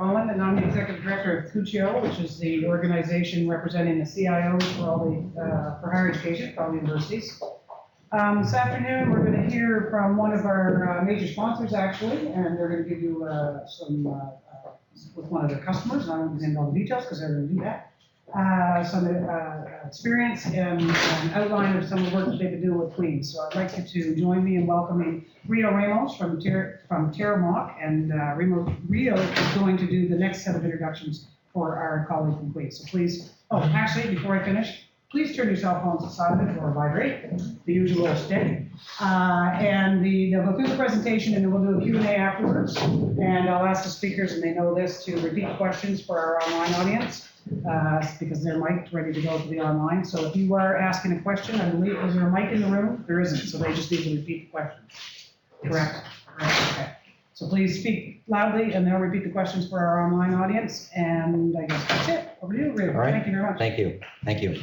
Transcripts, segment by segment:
McClellan, and I'm the Executive Director of CIO, which is the organization representing the CIOs for higher education, for all the universities. This afternoon, we're going to hear from one of our major sponsors, actually, and they're going to give you with one of their customers, and I won't get into all the details because they're going to do that. Some experience and outline of some of the work that they've been doing with Queens. So I'd like you to join me in welcoming Rio Ramos from TeraMach, and Rio is going to do the next set of introductions for our colleague from Queens. So please, actually, before I finish, please turn your cell phones to silent or vibrate, the usual stick. And they'll go through the presentation and then we'll do a Q&A afterwards. And I'll ask the speakers, and they know this, to repeat questions for our online audience. Because they're mic'd ready to go to the online. So if you are asking a question, I believe, is there a mic in the room? There isn't, so they just need to repeat the question. Correct? Okay. So please speak loudly and they'll repeat the questions for our online audience. And I guess that's it. Over to you, Rio. All right. Thank you very much. Thank you. Thank you.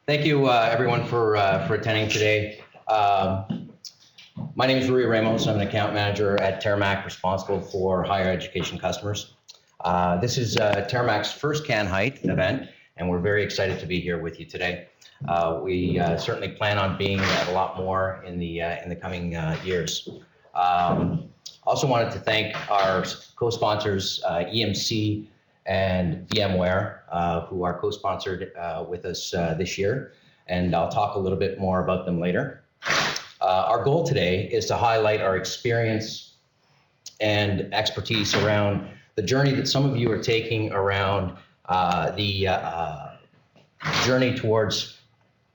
Thank you, everyone, for attending today. My name is Rio Ramos. I'm an account manager at TeraMach, responsible for higher education customers. This is TeraMach's first Can Height event, and we're very excited to be here with you today. We certainly plan on being at a lot more in the coming years. Also wanted to thank our co-sponsors, EMC and VMware, who are co-sponsored with us this year, and I'll talk a little bit more about them later. Our goal today is to highlight our experience and expertise around the journey that some of you are taking around the journey towards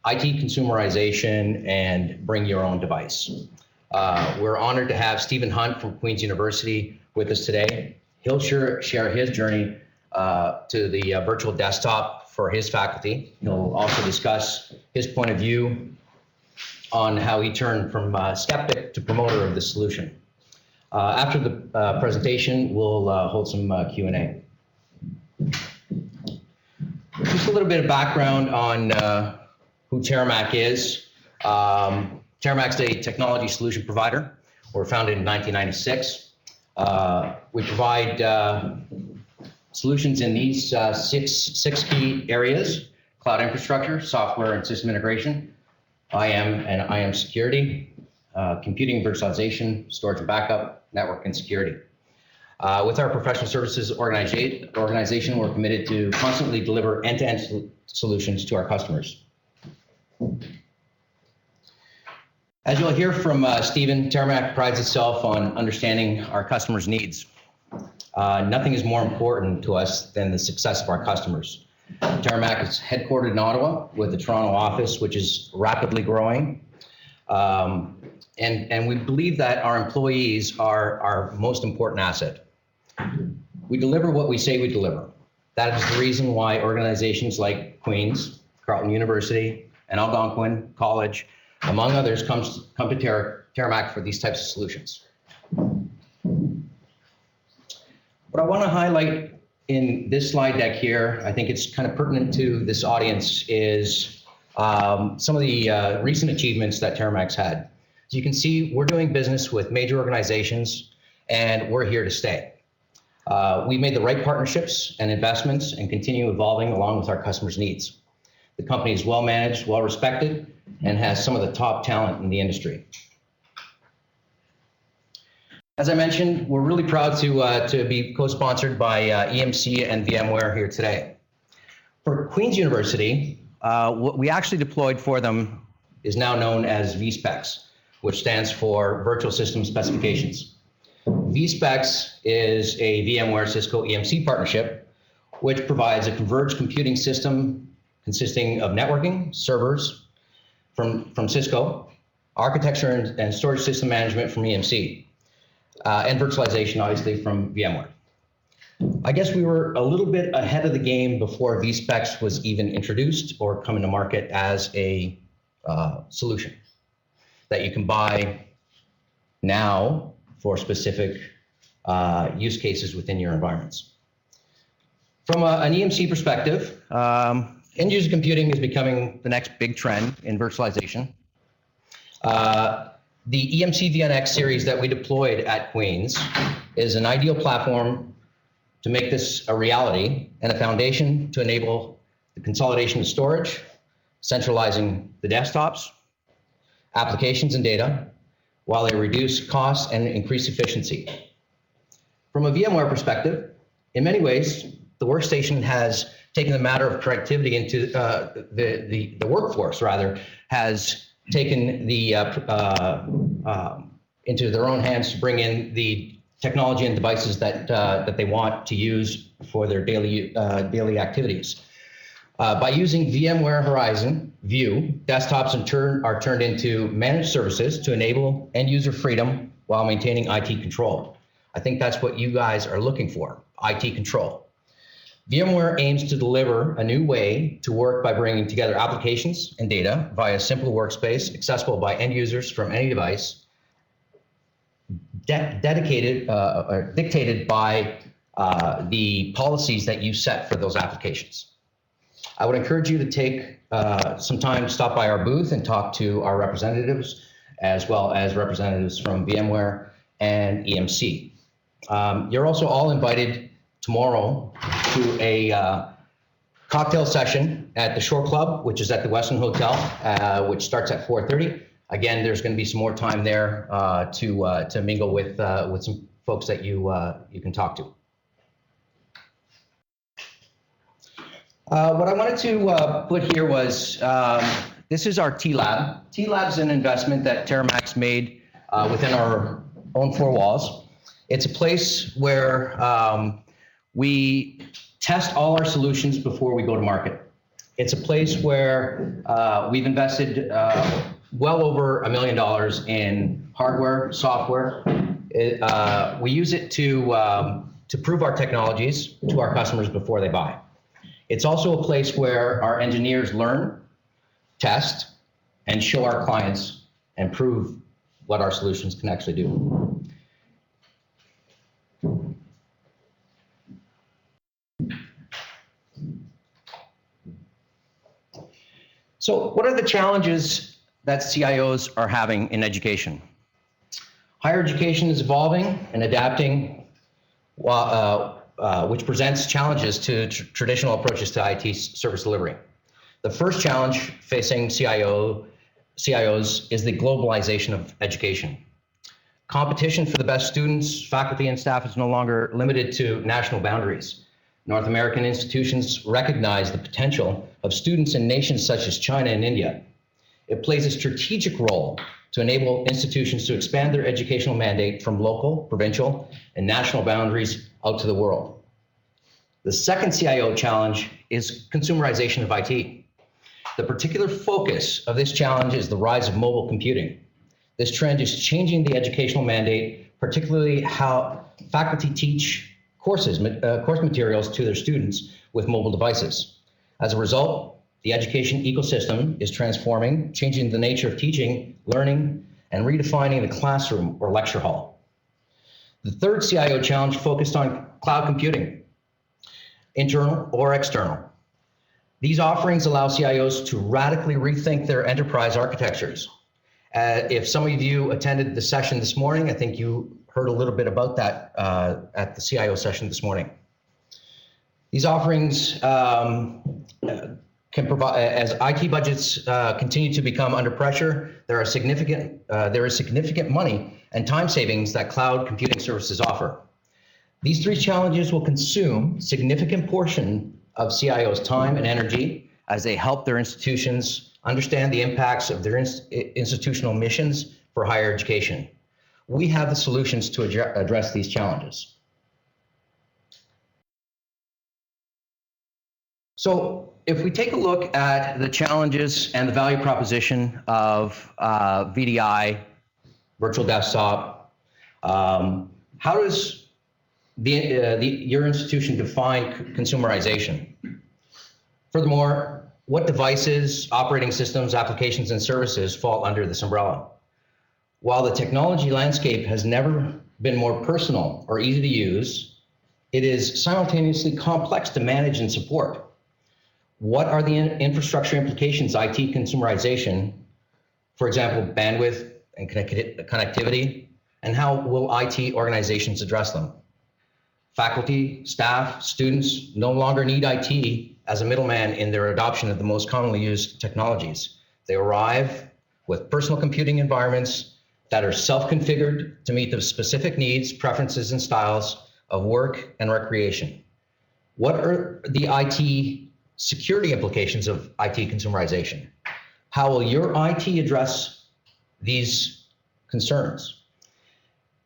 IT consumerization and bring your own device. We're honored to have Stephen Hunt from Queen's University with us today. He'll share his journey to the virtual desktop for his faculty. He'll also discuss his point of view on how he turned from skeptic to promoter of the solution. After the presentation, we'll hold some Q&A. Just a little bit of background on who TeraMach is. TeraMach's a technology solution provider. We're founded in 1996. We provide solutions in these six key areas: cloud infrastructure, software and system integration, IM and IM security, computing virtualization, storage and backup, network and security. With our professional services organization, we're committed to constantly deliver end-to-end solutions to our customers. As you'll hear from Stephen, TeraMach prides itself on understanding our customers' needs. Nothing is more important to us than the success of our customers. TeraMach is headquartered in Ottawa with the Toronto office, which is rapidly growing. And we believe that our employees are our most important asset. We deliver what we say we deliver. That is the reason why organizations like Queen's, Carleton University, and Algonquin College, among others, come to TeraMach for these types of solutions. What I want to highlight in this slide deck here, I think it's kind of pertinent to this audience, is some of the recent achievements that TeraMach's had. As you can see, we're doing business with major organizations, and we're here to stay. We made the right partnerships and investments and continue evolving along with our customers' needs. The company is well managed, well respected, and has some of the top talent in the industry. As I mentioned, we're really proud to be co-sponsored by EMC and VMware here today. For Queen's University, what we actually deployed for them is now known as vSpecs, which stands for Virtual System Specifications. vSpecs is a VMware Cisco EMC partnership, which provides a converged computing system consisting of networking, servers from Cisco, architecture and storage system management from EMC, and virtualization, obviously, from VMware. I guess we were a little bit ahead of the game before vSpecs was even introduced or come into market as a solution that you can buy now for specific use cases within your environments. From an EMC perspective, end-user computing is becoming the next big trend in virtualization. The EMC VNX series that we deployed at Queen's is an ideal platform to make this a reality and a foundation to enable the consolidation of storage, centralizing the desktops, applications and data, while they reduce costs and increase efficiency. From a VMware perspective, in many ways, the workstation has taken the matter of productivity into the workforce, rather, has taken the into their own hands to bring in the technology and devices that they want to use for their daily activities. By using VMware Horizon View, desktops in turn are turned into managed services to enable end user freedom while maintaining IT control. I think that's what you guys are looking for, IT control. VMware aims to deliver a new way to work by bringing together applications and data via a simple workspace accessible by end users from any device, dictated by the policies that you set for those applications. I would encourage you to take some time to stop by our booth and talk to our representatives, as well as representatives from VMware and EMC. You're also all invited tomorrow to a cocktail session at the Shore Club, which is at the Westin Hotel, which starts at 4:30. Again, there's going to be some more time there to mingle with some folks that you can talk to. What I wanted to put here was this is our T-Lab. T-Lab is an investment that TeraMach's made within our own four walls. It's a place where we test all our solutions before we go to market. It's a place where we've invested well over $1 million in hardware, software. We use it to prove our technologies to our customers before they buy. It's also a place where our engineers learn, test, and show our clients and prove what our solutions can actually do. So what are the challenges that CIOs are having in education? Higher education is evolving and adapting, which presents challenges to traditional approaches to IT service delivery. The first challenge facing CIOs is the globalization of education. Competition for the best students, faculty, and staff is no longer limited to national boundaries. North American institutions recognize the potential of students in nations such as China and India. It plays a strategic role to enable institutions to expand their educational mandate from local, provincial, and national boundaries out to the world. The second CIO challenge is consumerization of IT. The particular focus of this challenge is the rise of mobile computing. This trend is changing the educational mandate, particularly how faculty teach course materials to their students with mobile devices. As a result, the education ecosystem is transforming, changing the nature of teaching, learning, and redefining the classroom or lecture hall. The third CIO challenge focused on cloud computing, internal or external. These offerings allow CIOs to radically rethink their enterprise architectures. If some of you attended the session this morning, I think you heard a little bit about that at the CIO session this morning. These offerings can provide, as IT budgets continue to become under pressure, there is significant money and time savings that cloud computing services offer. These three challenges will consume significant portion of CIOs' time and energy as they help their institutions understand the impacts of their institutional missions for higher education. We have the solutions to address these challenges. So if we take a look at the challenges and the value proposition of VDI, virtual desktop, how does your institution define consumerization? Furthermore, what devices, operating systems, applications, and services fall under this umbrella? While the technology landscape has never been more personal or easy to use, it is simultaneously complex to manage and support. What are the infrastructure implications IT consumerization, for example, bandwidth and connectivity, and how will IT organizations address them? Faculty, staff, students no longer need IT as a middleman in their adoption of the most commonly used technologies. They arrive with personal computing environments that are self-configured to meet the specific needs, preferences, and styles of work and recreation. What are the IT security implications of IT consumerization? How will your IT address these concerns?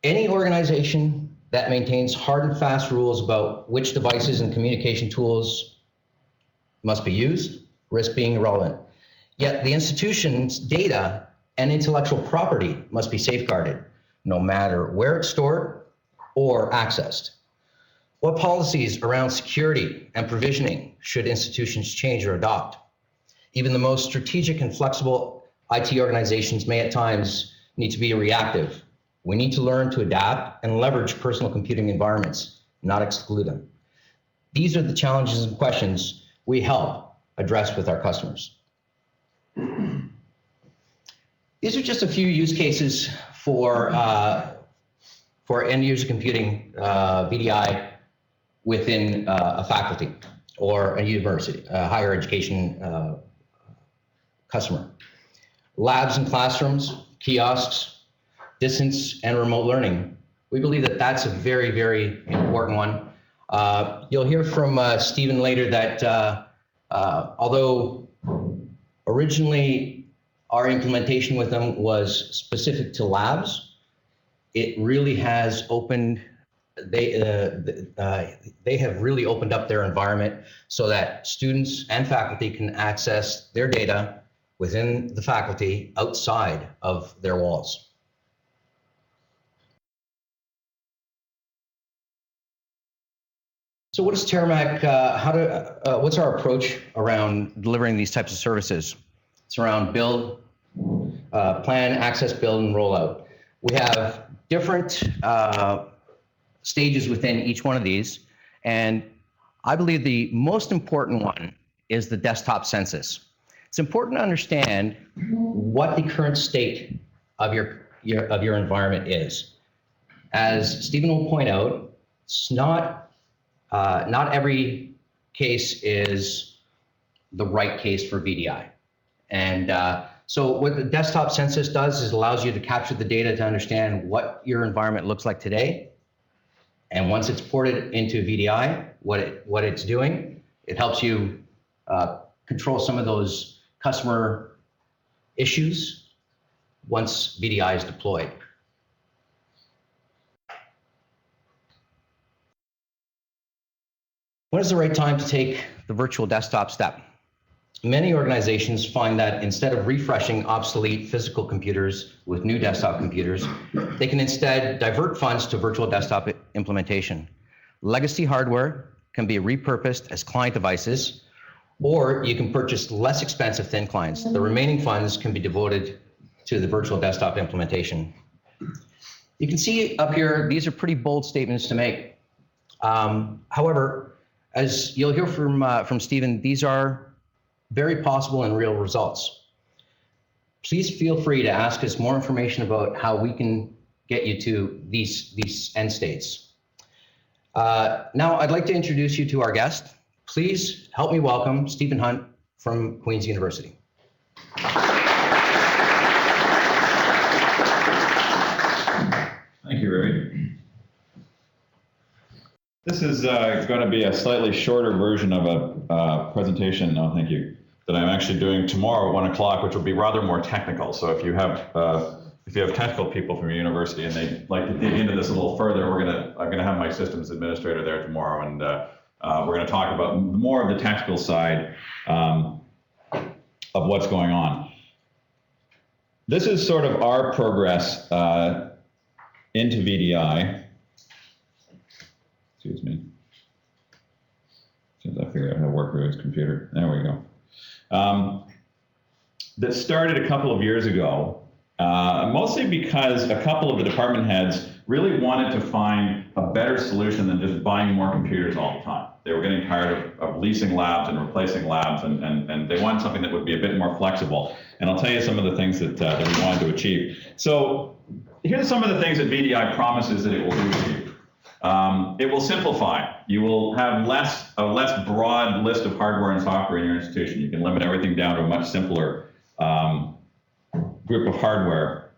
Any organization that maintains hard and fast rules about which devices and communication tools must be used, risk being irrelevant. Yet the institution's data and intellectual property must be safeguarded, no matter where it's stored or accessed. What policies around security and provisioning should institutions change or adopt? Even the most strategic and flexible IT organizations may at times need to be reactive. We need to learn to adapt and leverage personal computing environments, not exclude them. These are the challenges and questions we help address with our customers. These are just a few use cases for end user computing VDI within a faculty or a university, a higher education customer. Labs and classrooms, kiosks, distance and remote learning. We believe that that's a very, very important one. You'll hear from Stephen later that although originally our implementation with them was specific to labs, it really has opened, they have really opened up their environment so that students and faculty can access their data within the faculty outside of their walls. So what is TeraMach, what's our approach around delivering these types of services? It's around build, plan, access, build, and rollout. We have different stages within each one of these, and I believe the most important one is the desktop census. It's important to understand what the current state of your environment is. As Stephen will point out, it's not every case is the right case for VDI. And so what the desktop census does is allows you to capture the data to understand what your environment looks like today. And once it's ported into VDI, what it's doing, it helps you control some of those customer issues once VDI is deployed. When is the right time to take the virtual desktop step? Many organizations find that instead of refreshing obsolete physical computers with new desktop computers, they can instead divert funds to virtual desktop implementation. Legacy hardware can be repurposed as client devices, or you can purchase less expensive thin clients. The remaining funds can be devoted to the virtual desktop implementation. You can see up here, these are pretty bold statements to make. However, as you'll hear from Stephen, these are very possible and real results. Please feel free to ask us more information about how we can get you to these end states. Now, I'd like to introduce you to our guest. Please help me welcome Stephen Hunt from Queen's University. Thank you, Ray. This is going to be a slightly shorter version of a presentation, no thank you, that I'm actually doing tomorrow at 1 o'clock, which will be rather more technical. So if you have technical people from your university and they'd like to dig into this a little further, I'm gonna have my systems administrator there tomorrow, and we're going to talk about more of the technical side of what's going on. This is sort of our progress into VDI. Excuse me. As soon as I figure out how to work with his computer. There we go. That started a couple of years ago, mostly because a couple of the department heads really wanted to find a better solution than just buying more computers all the time. They were getting tired of leasing labs and replacing labs, and they wanted something that would be a bit more flexible. And I'll tell you some of the things that we wanted to achieve. So here's some of the things that VDI promises that it will do for you. It will simplify. You will have a less broad list of hardware and software in your institution. You can limit everything down to a much simpler group of hardware.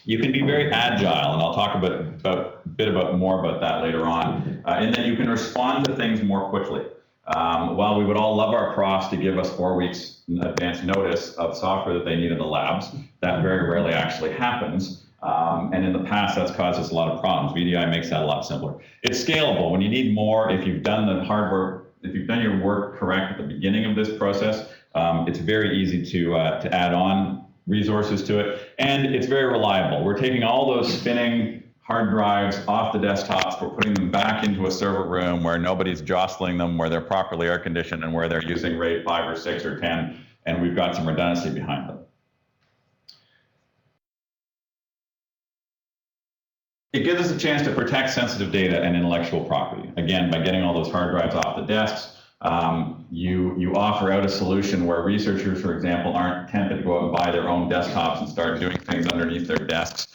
You can be very agile, and I'll talk a bit more about that later on. And then you can respond to things more quickly. While we would all love our profs to give us 4 weeks in advance notice of software that they need in the labs, that very rarely actually happens. And in the past, that's caused us a lot of problems. VDI makes that a lot simpler. It's scalable. When you need more, if you've done the hardware, if you've done your work correct at the beginning of this process, it's very easy to add on resources to it, and it's very reliable. We're taking all those spinning hard drives off the desktops, we're putting them back into a server room where nobody's jostling them, where they're properly air conditioned, and where they're using RAID 5 or 6 or 10, and we've got some redundancy behind them. It gives us a chance to protect sensitive data and intellectual property. Again, by getting all those hard drives off the desks, you offer out a solution where researchers, for example, aren't tempted to go out and buy their own desktops and start doing things underneath their desks,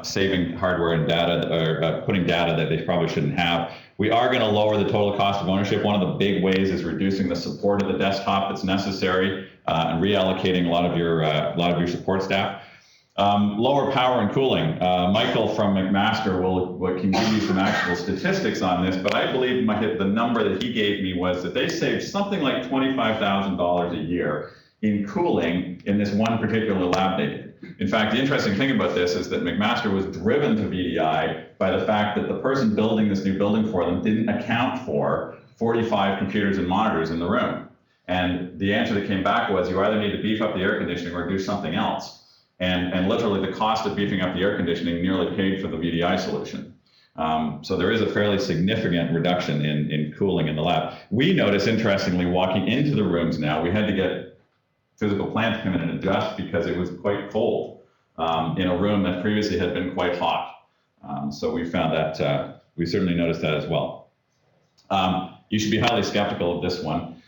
saving hardware and data, or putting data that they probably shouldn't have. We are going to lower the total cost of ownership. One of the big ways is reducing the support of the desktop that's necessary and reallocating a lot of your support staff. Lower power and cooling. Michael from McMaster can give you some actual statistics on this, but I believe the number that he gave me was that they saved something like $25,000 a year in cooling in this one particular lab they did. In fact, the interesting thing about this is that McMaster was driven to VDI by the fact that the person building this new building for them didn't account for 45 computers and monitors in the room. And the answer that came back was you either need to beef up the air conditioning or do something else. And literally the cost of beefing up the air conditioning nearly paid for the VDI solution. So there is a fairly significant reduction in cooling in the lab. We notice, interestingly, walking into the rooms now, we had to get physical plant to come in and adjust because it was quite cold in a room that previously had been quite hot. So we found that, we certainly noticed that as well. You should be highly skeptical of this one.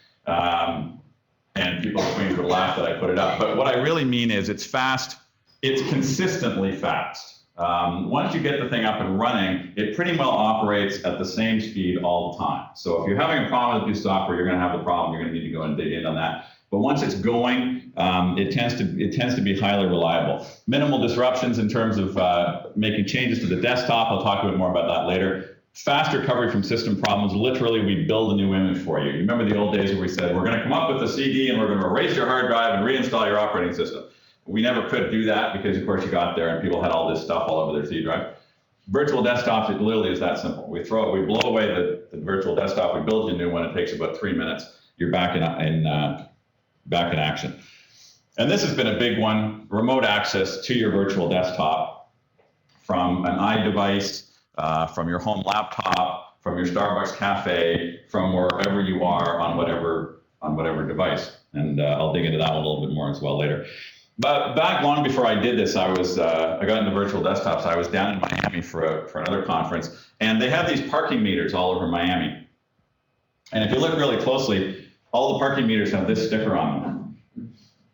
And people between would laugh that I put it up. But what I really mean is it's fast, it's consistently fast. Once you get the thing up and running, it pretty well operates at the same speed all the time. So if you're having a problem with your software, you're going to have the problem. You're going to need to go and dig in on that. But once it's going, it tends to be highly reliable. Minimal disruptions in terms of making changes to the desktop. I'll talk a bit more about that later. Fast recovery from system problems. Literally, we build a new image for you. You remember the old days where we said, we're going to come up with a CD and we're going to erase your hard drive and reinstall your operating system. We never could do that because, of course, you got there and people had all this stuff all over their C drive. Virtual desktops, it literally is that simple. We blow away the virtual desktop, we build you a new one. It takes about 3 minutes. You're back in action. And this has been a big one, remote access to your virtual desktop from an iDevice, from your home laptop, from your Starbucks cafe, from wherever you are on whatever device. And I'll dig into that one a little bit more as well later. But back long before I did this, I got into virtual desktops. I was down in Miami for another conference, and they have these parking meters all over Miami. And if you look really closely, all the parking meters have this sticker on them.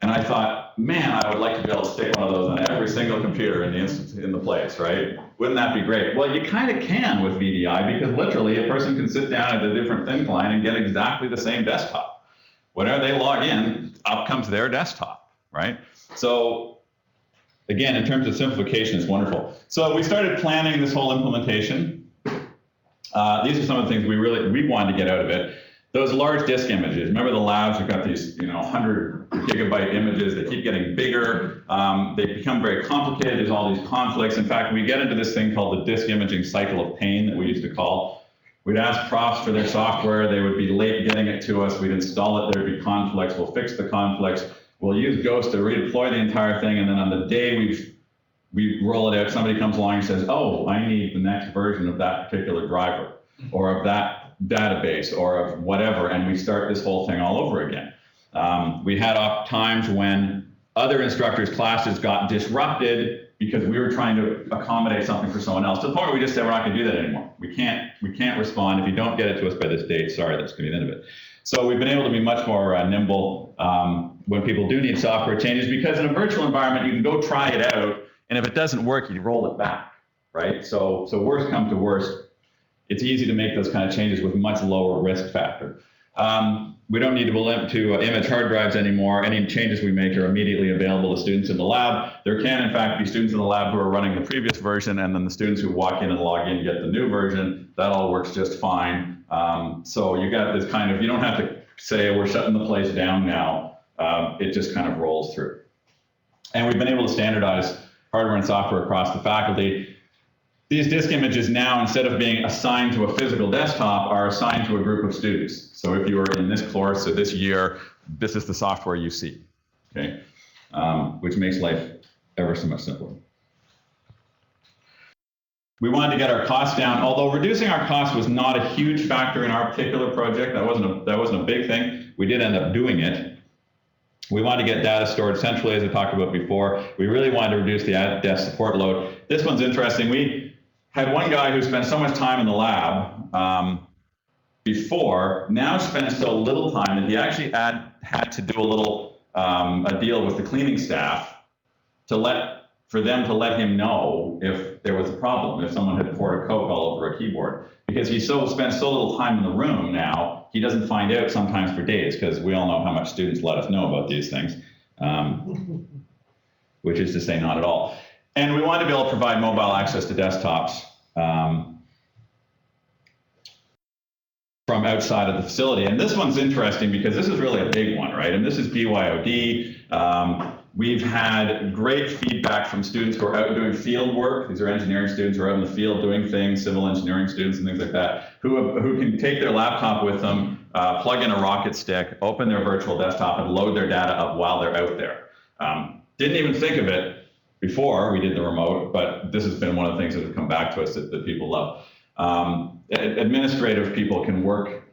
And I thought, man, I would like to be able to stick one of those on every single computer in the place, right? Wouldn't that be great? Well, you kind of can with VDI because literally a person can sit down at a different thin line and get exactly the same desktop. Whenever they log in, up comes their desktop, right? So again, in terms of simplification, it's wonderful. So we started planning this whole implementation. These are some of the things we wanted to get out of it. Those large disk images. Remember the labs have got these 100 gigabyte images. They keep getting bigger. They become very complicated. There's all these conflicts. In fact, we get into this thing called the disk imaging cycle of pain that we used to call. We'd ask profs for their software. They would be late getting it to us. We'd install it. There'd be conflicts. We'll fix the conflicts. We'll use Ghost to redeploy the entire thing. And then on the day we roll it out, somebody comes along and says, oh, I need the next version of that particular driver or of that database or of whatever, and we start this whole thing all over again. We had times when other instructors' classes got disrupted because we were trying to accommodate something for someone else, to the point where we just said, we're not going to do that anymore. We can't respond. If you don't get it to us by this date, sorry, that's going to be the end of it. So we've been able to be much more nimble when people do need software changes, because in a virtual environment, you can go try it out, and if it doesn't work, you roll it back, right? So worst come to worst, it's easy to make those kind of changes with much lower risk factor. We don't need to image hard drives anymore. Any changes we make are immediately available to students in the lab. There can, in fact, be students in the lab who are running the previous version, and then the students who walk in and log in get the new version. That all works just fine. So you got this kind of, you don't have to say, we're shutting the place down now. It just kind of rolls through. And we've been able to standardize hardware and software across the faculty. These disk images now, instead of being assigned to a physical desktop, are assigned to a group of students. So if you are in this course or this year, this is the software you see, okay? Which makes life ever so much simpler. We wanted to get our costs down, although reducing our costs was not a huge factor in our particular project. That wasn't a big thing. We did end up doing it. We wanted to get data stored centrally, as I talked about before. We really wanted to reduce the desk support load. This one's interesting. We had one guy who spent so much time in the lab before, now spends so little time that he actually had to do a little a deal with the cleaning staff for them to let him know if there was a problem, if someone had poured a Coke all over a keyboard. Because he spends so little time in the room now, he doesn't find out sometimes for days, because we all know how much students let us know about these things, which is to say not at all. And we wanted to be able to provide mobile access to desktops from outside of the facility. And this one's interesting because this is really a big one, right? And this is BYOD. We've had great feedback from students who are out doing field work. These are engineering students who are out in the field doing things, civil engineering students and things like that, who can take their laptop with them, plug in a rocket stick, open their virtual desktop, and load their data up while they're out there. Didn't even think of it before we did the remote, but this has been one of the things that have come back to us that people love. Administrative people can work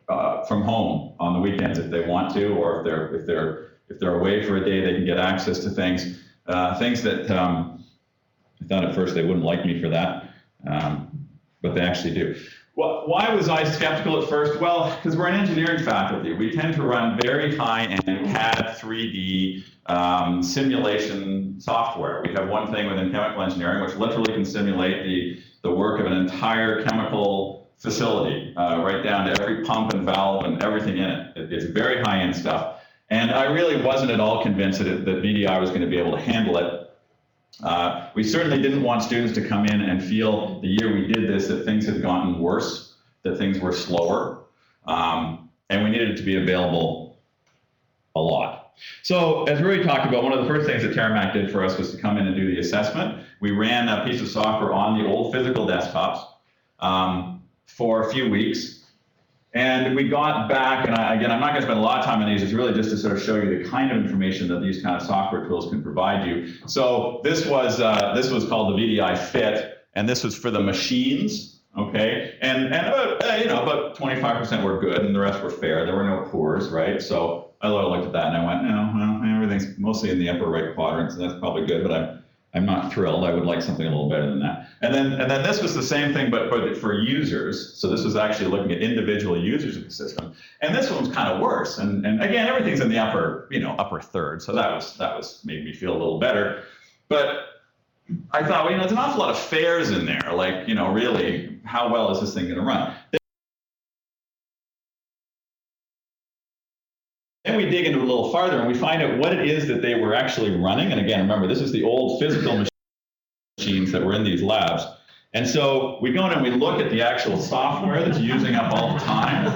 from home on the weekends if they want to, or if they're away for a day, they can get access to things that I thought at first they wouldn't like me for that, but they actually do. Well, why was I skeptical at first? Well, because we're an engineering faculty. We tend to run very high-end CAD 3D simulation software. We have one thing within chemical engineering which literally can simulate the work of an entire chemical facility, right down to every pump and valve and everything in it. It's very high-end stuff. And I really wasn't at all convinced that VDI was going to be able to handle it. We certainly didn't want students to come in and feel the year we did this that things had gotten worse, that things were slower, and we needed it to be available a lot. So as Rui talked about, one of the first things that TeraMach did for us was to come in and do the assessment. We ran a piece of software on the old physical desktops for a few weeks. And we got back, and again, I'm not going to spend a lot of time on these, it's really just to sort of show you the kind of information that these kind of software tools can provide you. So this was called the VDI Fit, and this was for the machines, okay? And about 25% were good, and the rest were fair. There were no poors, right? So I looked at that and I went, no, well, everything's mostly in the upper right quadrant, so that's probably good, but I'm not thrilled. I would like something a little better than that. And then this was the same thing, but for users. So this was actually looking at individual users of the system. And this one was kind of worse. And again, everything's in the upper third. So that made me feel a little better. But I thought, well, there's an awful lot of fares in there. Like, really, how well is this thing going to run? Then we dig into it a little farther and we find out what it is that they were actually running. And again, remember, this is the old physical machines that were in these labs. And so we go in and we look at the actual software that's using up all the time.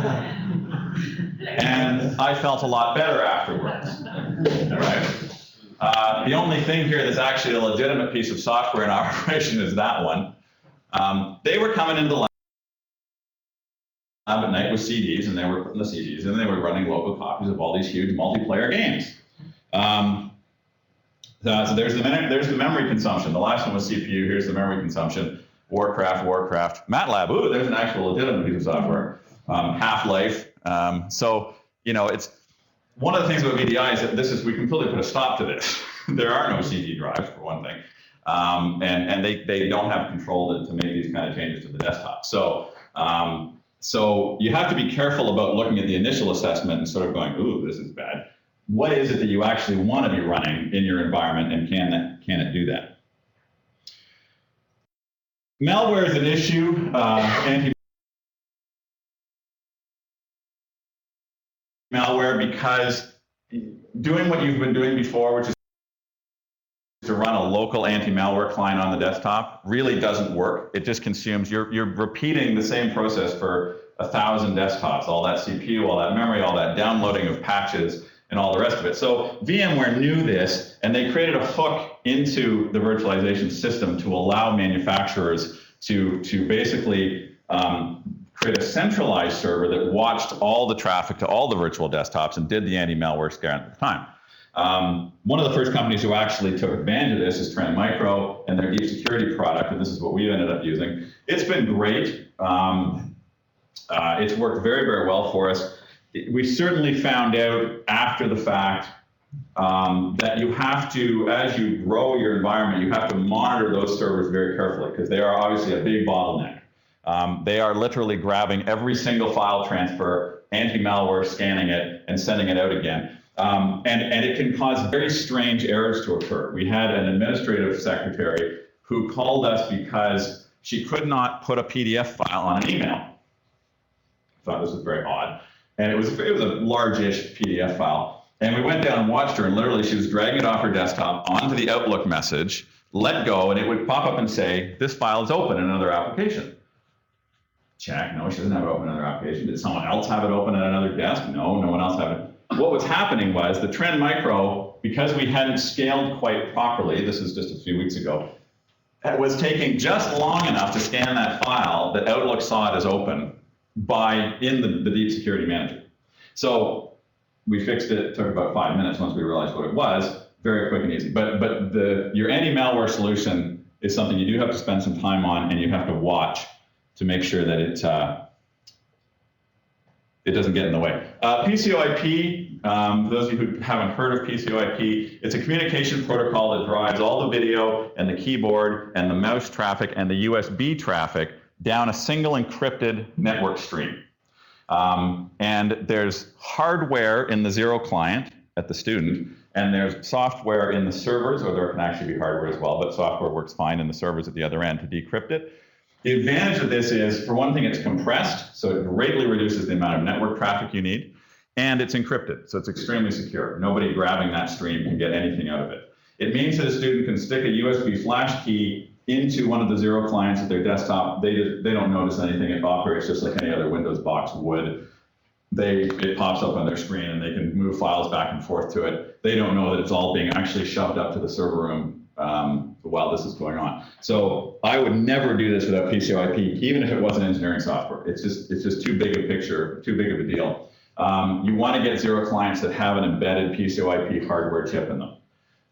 And I felt a lot better afterwards. Right? The only thing here that's actually a legitimate piece of software in operation is that one. They were coming into the lab at night with CDs, and they were putting the CDs in, and they were running local copies of all these huge multiplayer games. So there's the memory consumption. The last one was CPU. Here's the memory consumption. Warcraft. MATLAB. Ooh, there's an actual legitimate piece of software. Half-Life. So it's one of the things about VDI is that we completely put a stop to this. There are no CD drives for one thing, and they don't have control to make these kind of changes to the desktop. So you have to be careful about looking at the initial assessment and sort of going, ooh, this is bad. What is it that you actually want to be running in your environment, and can it do that? Malware is an issue. malware because doing what you've been doing before, which is to run a local anti-malware client on the desktop, really doesn't work. It just consumes, you're repeating the same process for 1,000 desktops, all that CPU, all that memory, all that downloading of patches, and all the rest of it. So VMware knew this, and they created a hook into the virtualization system to allow manufacturers to basically create a centralized server that watched all the traffic to all the virtual desktops and did the anti-malware scan at the time. One of the first companies who actually took advantage of this is TeraMach and their deep security product, and this is what we ended up using. It's been great. It's worked very, very well for us. We certainly found out after the fact that you have to, as you grow your environment, you have to monitor those servers very carefully because they are obviously a big bottleneck. They are literally grabbing every single file transfer, anti-malware, scanning it, and sending it out again. And it can cause very strange errors to occur. We had an administrative secretary who called us because she could not put a PDF file on an email. I thought this was very odd. And it was a large-ish PDF file. And we went down and watched her, and literally she was dragging it off her desktop onto the Outlook message, let go, and it would pop up and say, this file is open in another application. Check, no, she doesn't have it open in another application. Did someone else have it open at another desk? No, no one else had it. What was happening was the Trend Micro, because we hadn't scaled quite properly, this is just a few weeks ago, it was taking just long enough to scan that file that Outlook saw it as open in the Deep Security Manager. So we fixed it. It took about 5 minutes once we realized what it was. Very quick and easy. But your anti-malware solution is something you do have to spend some time on, and you have to watch to make sure that it doesn't get in the way. PCOIP, those of you who haven't heard of PCOIP, it's a communication protocol that drives all the video and the keyboard and the mouse traffic and the USB traffic down a single encrypted network stream. And there's hardware in the zero client at the student, and there's software in the servers, or there can actually be hardware as well, but software works fine in the servers at the other end to decrypt it. The advantage of this is, for one thing, it's compressed, so it greatly reduces the amount of network traffic you need, and it's encrypted, so it's extremely secure. Nobody grabbing that stream can get anything out of it. It means that a student can stick a USB flash key into one of the zero clients at their desktop. They don't notice anything. It operates just like any other Windows box would. It pops up on their screen, and they can move files back and forth to it. They don't know that it's all being actually shoved up to the server room while this is going on. So I would never do this without PCOIP, even if it wasn't engineering software. It's just too big a picture, too big of a deal. You want to get zero clients that have an embedded PCOIP hardware chip in them.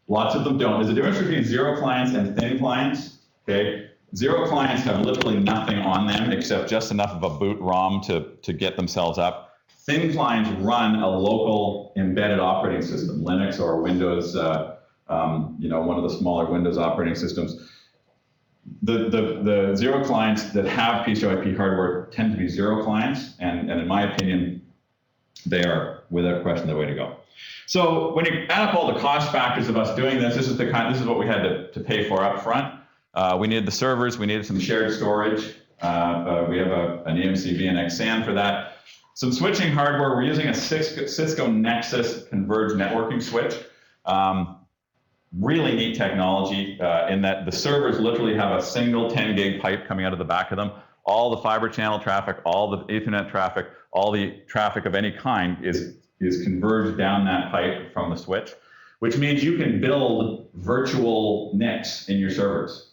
Lots of them don't. There's a difference between zero clients and thin clients. Okay, zero clients have literally nothing on them except just enough of a boot ROM to get themselves up. Thin clients run a local embedded operating system, Linux or Windows. One of the smaller Windows operating systems. The zero clients that have PCOIP hardware tend to be zero clients, and in my opinion, they are without question the way to go. So when you add up all the cost factors of us doing this, this is what we had to pay for up front. We needed the servers, we needed some shared storage. We have an EMC VNX SAN for that. Some switching hardware. We're using a Cisco Nexus converged networking switch. Really neat technology in that the servers literally have a single 10 gig pipe coming out of the back of them. All the fiber channel traffic, all the Ethernet traffic, all the traffic of any kind is converged down that pipe from the switch, which means you can build virtual NICs in your servers.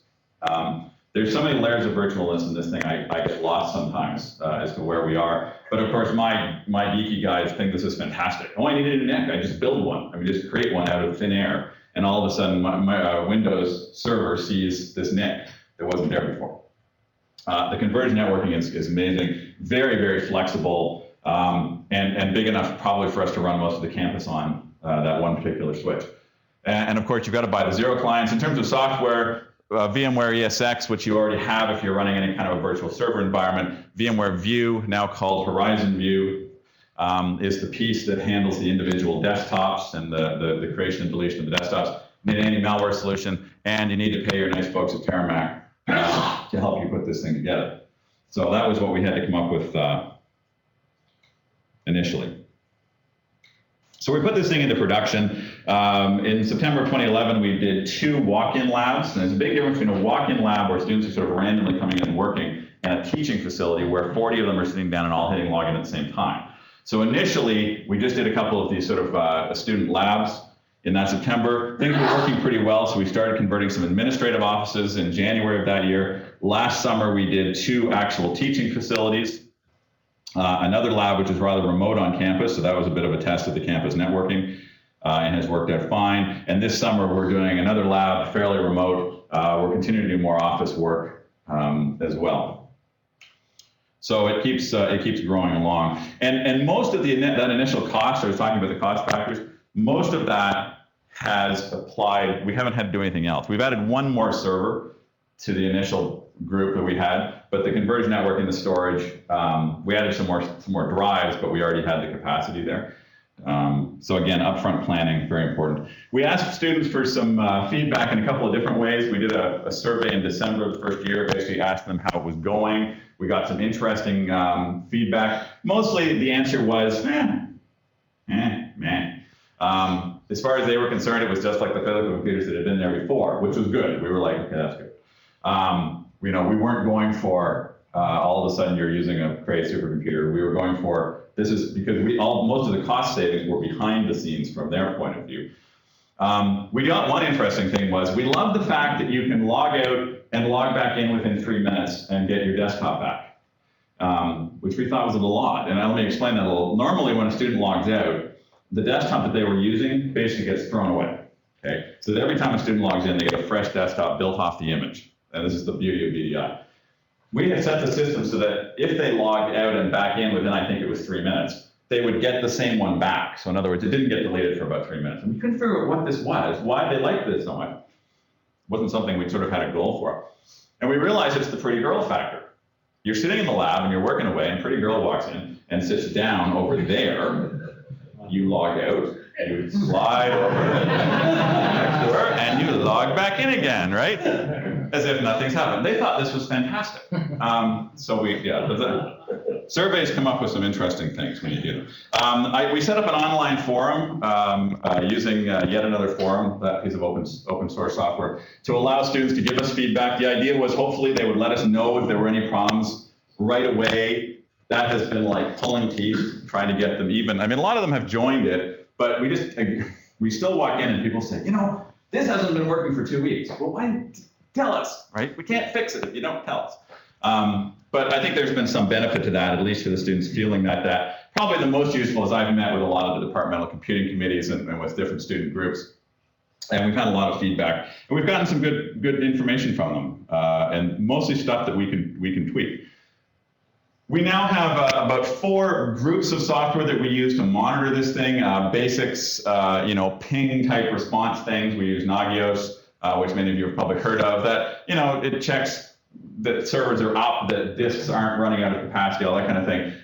There's so many layers of virtualness in this thing, I get lost sometimes as to where we are. But of course, my geeky guys think this is fantastic. Oh, I needed a NIC, I just build one. I just create one out of thin air. And all of a sudden, my Windows server sees this NIC that wasn't there before. The converged networking is amazing, very, very flexible, and big enough probably for us to run most of the campus on that one particular switch. And of course, you've got to buy the zero clients. In terms of software, VMware ESX, which you already have if you're running any kind of a virtual server environment. VMware View, now called Horizon View, is the piece that handles the individual desktops and the creation and deletion of the desktops. You need an anti-malware solution, and you need to pay your nice folks at TeraMach to help you put this thing together. So that was what we had to come up with initially. So we put this thing into production. In September 2011, we did 2 walk-in labs. And there's a big difference between a walk-in lab where students are sort of randomly coming in and working, and a teaching facility where 40 of them are sitting down and all hitting login at the same time. So initially, we just did a couple of these sort of student labs in that September. Things were working pretty well, so we started converting some administrative offices in January of that year. Last summer, we did 2 actual teaching facilities. Another lab, which is rather remote on campus, so that was a bit of a test of the campus networking, and has worked out fine. And this summer, we're doing another lab, fairly remote. We're continuing to do more office work as well. So it keeps growing along. And most of that initial cost, I was talking about the cost factors, most of that has applied. We haven't had to do anything else. We've added 1 more server to the initial group that we had, but the converged network and the storage, we added some more drives, but we already had the capacity there. So again, upfront planning, very important. We asked students for some feedback in a couple of different ways. We did a survey in December of the first year, basically asked them how it was going. We got some interesting feedback. Mostly the answer was, meh. As far as they were concerned, it was just like the physical computers that had been there before, which was good. We were like, okay, that's good. We weren't going for all of a sudden you're using a crazy supercomputer. We were going for, this is because most of the cost savings were behind the scenes from their point of view. We got one interesting thing was we love the fact that you can log out and log back in within 3 minutes and get your desktop back, which we thought was a little odd. And let me explain that a little. Normally when a student logs out, the desktop that they were using basically gets thrown away. Okay, so that every time a student logs in, they get a fresh desktop built off the image. And this is the beauty of VDI. We had set the system so that if they logged out and back in within, I think it was 3 minutes, they would get the same one back. So in other words, it didn't get deleted for about 3 minutes. And we couldn't figure out what this was, why they liked this so much. It wasn't something we sort of had a goal for. And we realized it's the pretty girl factor. You're sitting in the lab and you're working away, and pretty girl walks in and sits down over there. You log out, you slide over next to her, and you log back in again, right? As if nothing's happened. They thought this was fantastic. So the surveys come up with some interesting things when you do them. We set up an online forum using yet another forum, that piece of open source software, to allow students to give us feedback. The idea was hopefully they would let us know if there were any problems right away. That has been like pulling teeth, trying to get them even. I mean, a lot of them have joined it, but we still walk in and people say, this hasn't been working for 2 weeks. Well, why tell us, right? We can't fix it if you don't tell us. But I think there's been some benefit to that, at least for the students feeling that. Probably the most useful is I've met with a lot of the departmental computing committees and with different student groups. And we've had a lot of feedback. And we've gotten some good information from them, and mostly stuff that we can tweak. We now have about 4 groups of software that we use to monitor this thing. Basics, ping type response things. We use Nagios, which many of you have probably heard of. That it checks that servers are up, that disks aren't running out of capacity, all that kind of thing.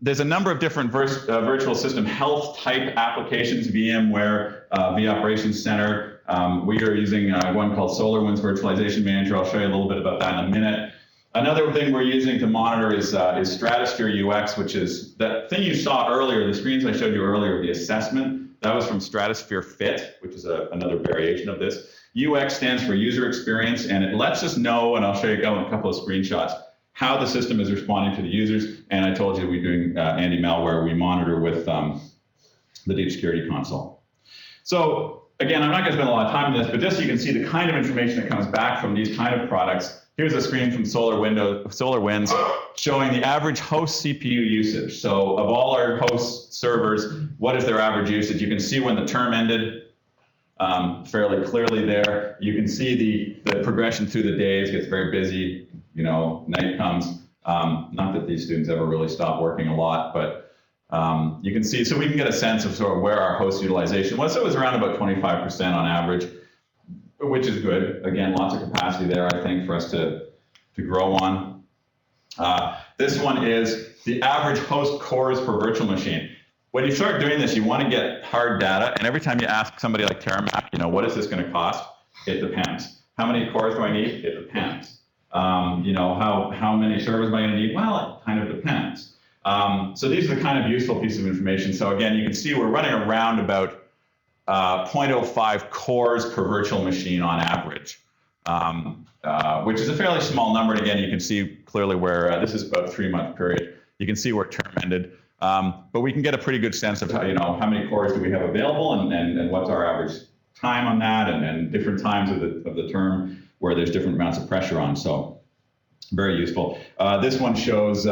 There's a number of different virtual system health type applications, VMware, vOperations Center. We are using one called SolarWinds Virtualization Manager. I'll show you a little bit about that in a minute. Another thing we're using to monitor is Stratosphere UX, which is that thing you saw earlier, the screens I showed you earlier, the assessment. That was from Stratosphere Fit, which is another variation of this. UX stands for user experience, and it lets us know, and I'll show you a couple of screenshots, how the system is responding to the users. And I told you we're doing anti-malware. We monitor with the Deep Security Console. So again, I'm not going to spend a lot of time on this, but just so you can see the kind of information that comes back from these kind of products. Here's a screen from SolarWinds showing the average host CPU usage. So of all our host servers, what is their average usage? You can see when the term ended fairly clearly there. You can see the progression through the days, gets very busy, night comes. Not that these students ever really stop working a lot, but you can see, so we can get a sense of sort of where our host utilization was. So it was around about 25% on average, which is good. Again, lots of capacity there, I think, for us to grow on. This one is the average host cores per virtual machine. When you start doing this, you want to get hard data, and every time you ask somebody like TeraMach, what is this going to cost? It depends. How many cores do I need? It depends. How many servers am I going to need? Well, it kind of depends. So these are the kind of useful pieces of information. So again, you can see we're running around about 0.05 cores per virtual machine on average, which is a fairly small number. And again, you can see clearly where this is about a 3-month period. You can see where term ended. But we can get a pretty good sense of how many cores do we have available and what's our average time on that and different times of the term where there's different amounts of pressure on. So very useful. This one shows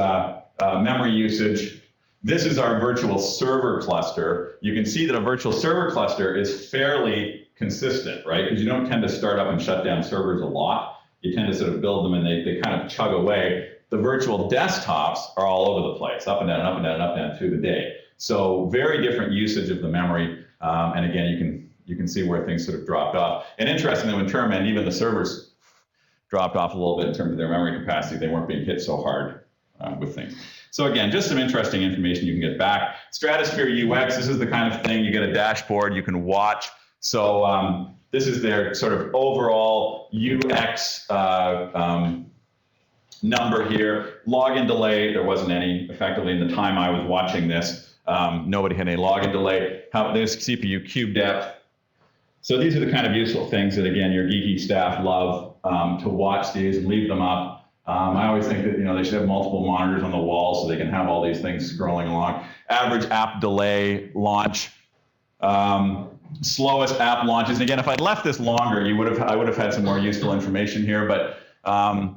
memory usage. This is our virtual server cluster. You can see that a virtual server cluster is fairly consistent, right? Because you don't tend to start up and shut down servers a lot. You tend to sort of build them and they kind of chug away. The virtual desktops are all over the place, up and down, up and down, and up and down through the day. So very different usage of the memory. And again, you can see where things sort of dropped off. And interestingly, when term end, even the servers dropped off a little bit in terms of their memory capacity. They weren't being hit so hard with things. So again, just some interesting information you can get back. Stratosphere UX, this is the kind of thing, you get a dashboard you can watch. So this is their sort of overall UX number here. Login delay, there wasn't any effectively in the time I was watching this. Nobody had any login delay. There's CPU cube depth. So these are the kind of useful things that, again, your geeky staff love to watch these and leave them up. I always think that they should have multiple monitors on the wall so they can have all these things scrolling along. Average app delay launch, slowest app launches. And again, if I'd left this longer, I would have had some more useful information here. But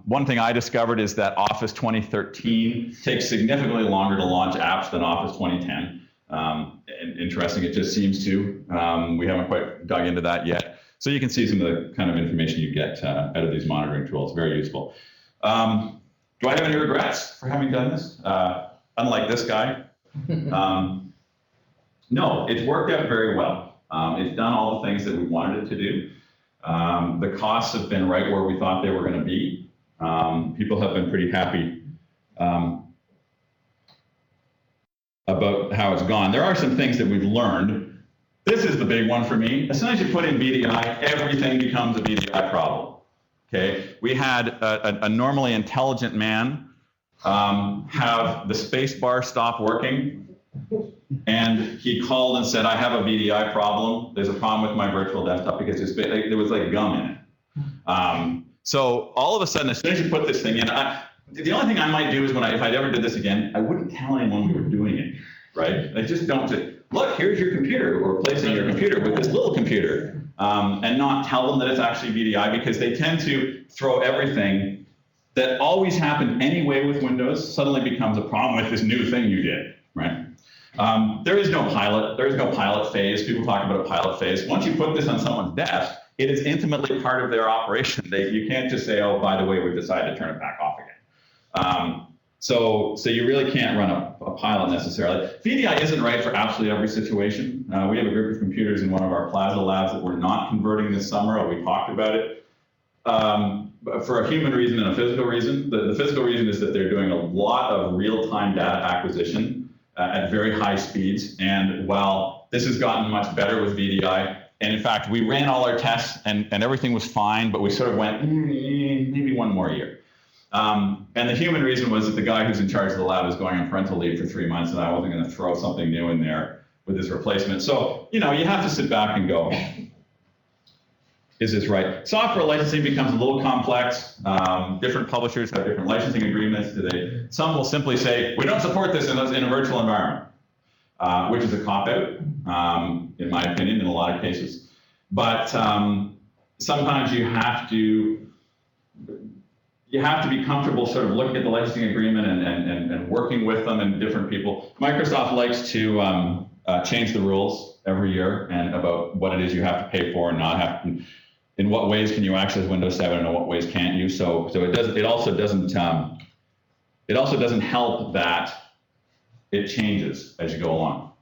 one thing I discovered is that Office 2013 takes significantly longer to launch apps than Office 2010. And interesting, it just seems to. We haven't quite dug into that yet. So you can see some of the kind of information you get out of these monitoring tools. Very useful. Do I have any regrets for having done this? Unlike this guy. No, it's worked out very well. It's done all the things that we wanted it to do. The costs have been right where we thought they were going to be. People have been pretty happy about how it's gone. There are some things that we've learned. This is the big one for me. As soon as you put in VDI, everything becomes a VDI problem. Okay, we had a normally intelligent man have the space bar stop working, and he called and said, I have a VDI problem. There's a problem with my virtual desktop because there was like gum in it. So all of a sudden, as soon as you put this thing in, the only thing I might do is if I ever did this again, I wouldn't tell anyone we were doing it, right? I just don't say, look, here's your computer. We're replacing your computer with this little computer. And not tell them that it's actually VDI, because they tend to throw everything that always happened anyway with Windows suddenly becomes a problem with this new thing you did, right? There is no pilot. There is no pilot phase. People talk about a pilot phase. Once you put this on someone's desk, it is intimately part of their operation. You can't just say, oh, by the way, we've decided to turn it back off again. So you really can't run a pilot necessarily. VDI isn't right for absolutely every situation. We have a group of computers in one of our Plaza labs that we're not converting this summer. We talked about it. But for a human reason and a physical reason. The physical reason is that they're doing a lot of real-time data acquisition at very high speeds. And while this has gotten much better with VDI, and in fact, we ran all our tests and everything was fine, but we sort of went, maybe one more year. And the human reason was that the guy who's in charge of the lab is going on parental leave for 3 months, and I wasn't going to throw something new in there with this replacement. So, you have to sit back and go, is this right? Software licensing becomes a little complex. Different publishers have different licensing agreements. Some will simply say, we don't support this in a virtual environment, which is a cop-out, in my opinion, in a lot of cases. But sometimes you have to be comfortable sort of looking at the licensing agreement and working with them and different people. Microsoft likes to change the rules every year and about what it is you have to pay for and not have to. In what ways can you access Windows 7 and in what ways can't you? So it also doesn't help that it changes as you go along.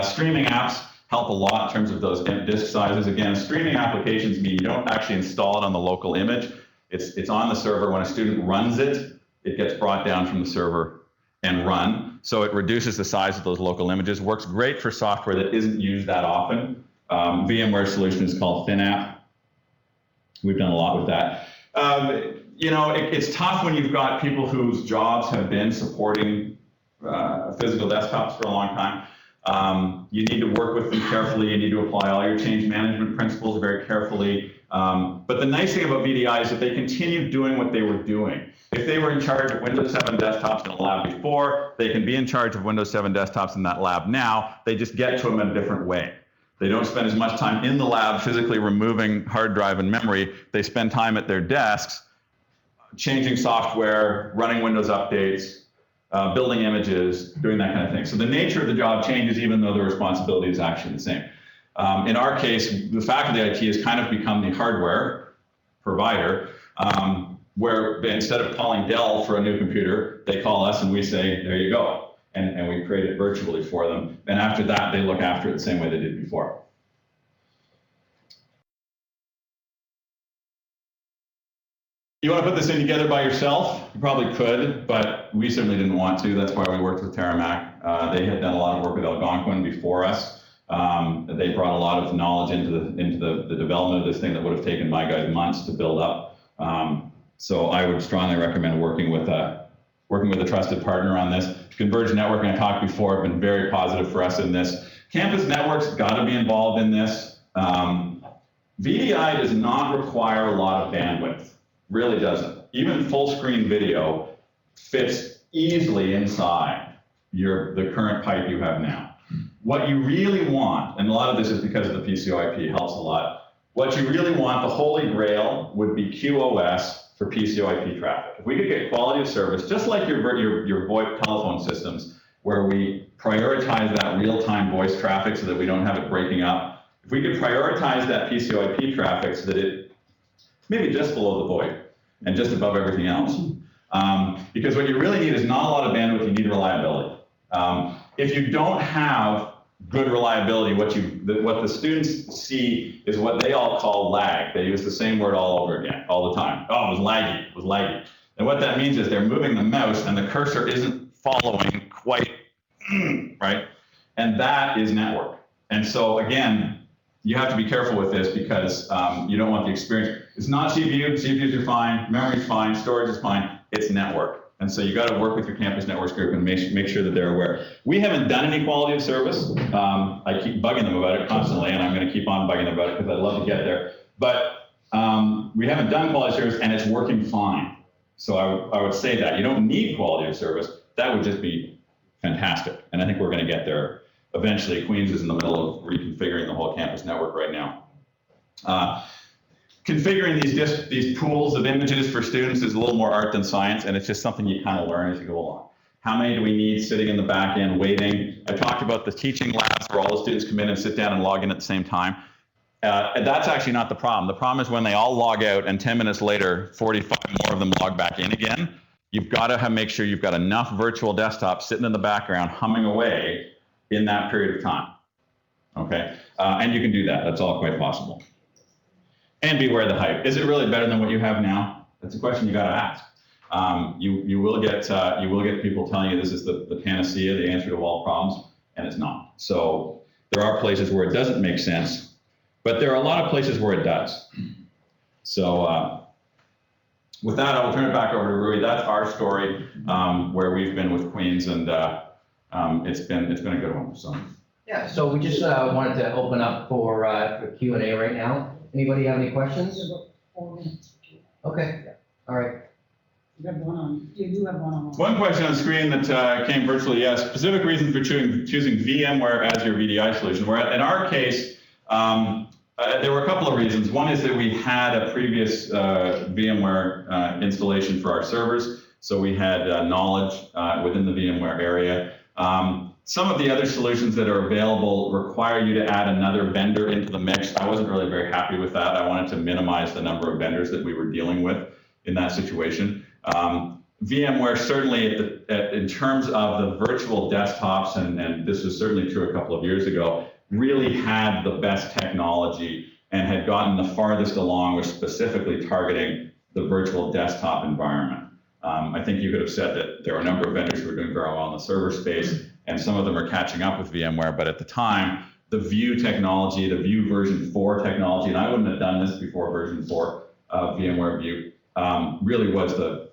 Streaming apps help a lot in terms of those disk sizes. Again, streaming applications mean you don't actually install it on the local image. It's on the server. When a student runs it, it gets brought down from the server and run. So it reduces the size of those local images. Works great for software that isn't used that often. VMware solution is called ThinApp. We've done a lot with that. It's tough when you've got people whose jobs have been supporting physical desktops for a long time. You need to work with them carefully. You need to apply all your change management principles very carefully. But the nice thing about VDI is that they continue doing what they were doing. If they were in charge of Windows 7 desktops in a lab before, they can be in charge of Windows 7 desktops in that lab now. They just get to them in a different way. They don't spend as much time in the lab physically removing hard drive and memory. They spend time at their desks changing software, running Windows updates, building images, doing that kind of thing. So the nature of the job changes even though the responsibility is actually the same. In our case, the faculty IT has kind of become the hardware provider, where instead of calling Dell for a new computer, they call us and we say, there you go. And we create it virtually for them. And after that, they look after it the same way they did before. You want to put this in together by yourself? You probably could, but we certainly didn't want to. That's why we worked with TeraMach. They had done a lot of work with Algonquin before us. They brought a lot of knowledge into the development of this thing that would have taken my guys months to build up. So I would strongly recommend working with a trusted partner on this. Converged networking, I talked before, have been very positive for us in this. Campus networks got to be involved in this. VDI does not require a lot of bandwidth, really doesn't. Even full screen video fits easily inside the current pipe you have now. What you really want, and a lot of this is because of the PCOIP, helps a lot. What you really want, the holy grail, would be QoS for PCOIP traffic. If we could get quality of service, just like your VoIP telephone systems, where we prioritize that real-time voice traffic so that we don't have it breaking up, if we could prioritize that PCOIP traffic so that it maybe just below the VoIP and just above everything else. Because what you really need is not a lot of bandwidth, you need reliability. If you don't have good reliability, what the students see is what they all call lag. They use the same word all over again, all the time. Oh, it was laggy, it was laggy. And what that means is they're moving the mouse and the cursor isn't following quite, right? And that is network. And so again, you have to be careful with this because you don't want the experience. It's not CPU, CPUs are fine, memory's fine, storage is fine, it's network. And so you got to work with your campus networks group and make sure that they're aware. We haven't done any quality of service. I keep bugging them about it constantly, and I'm going to keep on bugging them about it because I'd love to get there. But we haven't done quality of service, and it's working fine. So I would say that. You don't need quality of service. That would just be fantastic. And I think we're going to get there eventually. Queens is in the middle of reconfiguring the whole campus network right now. Configuring these pools of images for students is a little more art than science, and it's just something you kind of learn as you go along. How many do we need sitting in the back end waiting? I talked about the teaching labs where all the students come in and sit down and log in at the same time. And that's actually not the problem. The problem is when they all log out and 10 minutes later, 45 more of them log back in again. You've got to make sure you've got enough virtual desktops sitting in the background humming away in that period of time. Okay? And you can do that. That's all quite possible. And beware the hype. Is it really better than what you have now? That's a question you got to ask. You will get people telling you this is the panacea, the answer to all problems, and it's not. So there are places where it doesn't make sense, but there are a lot of places where it does. So with that, I will turn it back over to Rui. That's our story, where we've been with Queens, and it's been a good one. So yeah. So we just wanted to open up for Q&A right now. Anybody have any questions? 4 minutes. Okay. All right. You do have one on. one question on screen that came virtually, yes. Specific reasons for choosing VMware as your VDI solution. Where in our case, there were a couple of reasons. One is that we had a previous VMware installation for our servers, so we had knowledge within the VMware area. Some of the other solutions that are available require you to add another vendor into the mix. I wasn't really very happy with that. I wanted to minimize the number of vendors that we were dealing with in that situation. VMware certainly, in terms of the virtual desktops, and this was certainly true a couple of years ago, really had the best technology and had gotten the farthest along with specifically targeting the virtual desktop environment. I think you could have said that there are a number of vendors who are doing very well in the server space, and some of them are catching up with VMware, but at the time, the View technology, the View version 4 technology, and I wouldn't have done this before version 4 of VMware View, really was the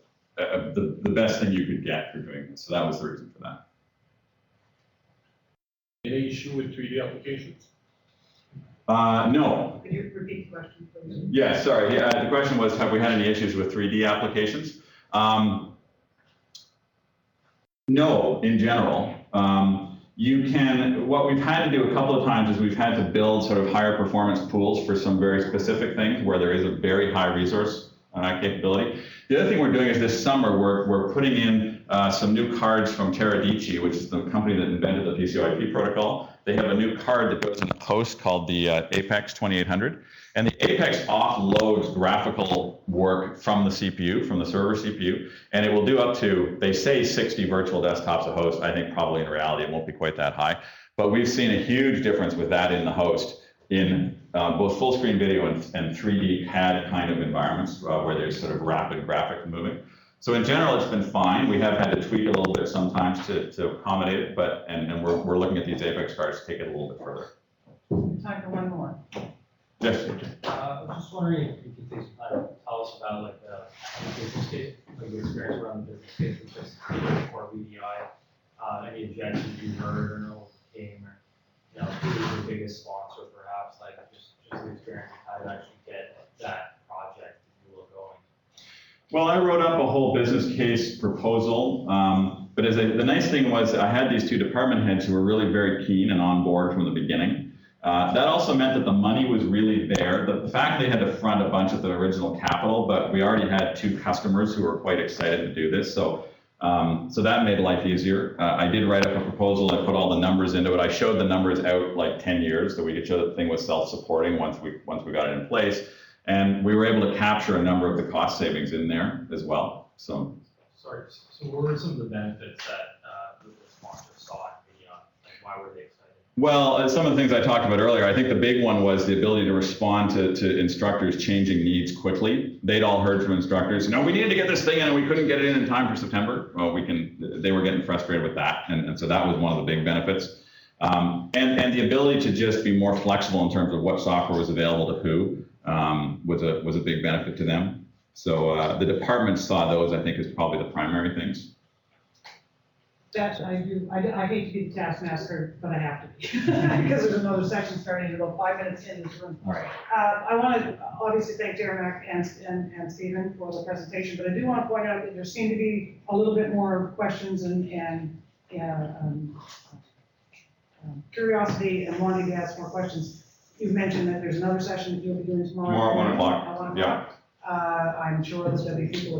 best thing you could get for doing this. So that was the reason for that. Any issue with 3D applications? No. Could you repeat the question, please? Yeah, sorry. Yeah, the question was, have we had any issues with 3D applications? No, in general. What we've had to do a couple of times is we've had to build sort of higher performance pools for some very specific things where there is a very high resource capability. The other thing we're doing is this summer, we're putting in some new cards from TeraMach, which is the company that invented the PCIP protocol. They have a new card that goes in a host called the Apex 2800. And the Apex offloads graphical work from the CPU, from the server CPU, and it will do up to, they say 60 virtual desktops a host. I think probably in reality it won't be quite that high. But we've seen a huge difference with that in the host in both full screen video and 3D CAD kind of environments where there's sort of rapid graphic moving. So in general, it's been fine. We have had to tweak a little bit sometimes to accommodate it, but and we're looking at these Apex cards to take it a little bit further. Time for one more. Yes. I was just wondering if you could take some time to tell us about like the business case, like your experience around the business case with this for VDI, any objections you heard or know came, or who was your biggest sponsor perhaps, like just the experience of how to actually get that project to get going. Well, I wrote up a whole business case proposal, but the nice thing was I had these two department heads who were really very keen and on board from the beginning. That also meant that the money was really there. The fact they had to front a bunch of the original capital, but we already had two customers who were quite excited to do this, so that made life easier. I did write up a proposal. I put all the numbers into it. I showed the numbers out like 10 years, so we could show that the thing was self-supporting once we got it in place. And we were able to capture a number of the cost savings in there as well. So what were some of the benefits that the sponsor saw at Beyond? Like, why were they excited? Well, some of the things I talked about earlier, I think the big one was the ability to respond to instructors' changing needs quickly. They'd all heard from instructors, we needed to get this thing in and we couldn't get it in time for September. Well, they were getting frustrated with that. And so that was one of the big benefits. And the ability to just be more flexible in terms of what software was available to who was a big benefit to them. So the department saw those, I think, as probably the primary things. That I do. I hate to be the taskmaster, but I have to be because there's another section starting in about 5 minutes in this room. All right. I want to obviously thank TeraMach and Stephen for the presentation, but I do want to point out that there seem to be a little bit more questions and curiosity and wanting to ask more questions. You've mentioned that there's another session that you'll be doing tomorrow. Tomorrow at 1 o'clock. At 1 o'clock. Yeah. I'm sure that there'll be people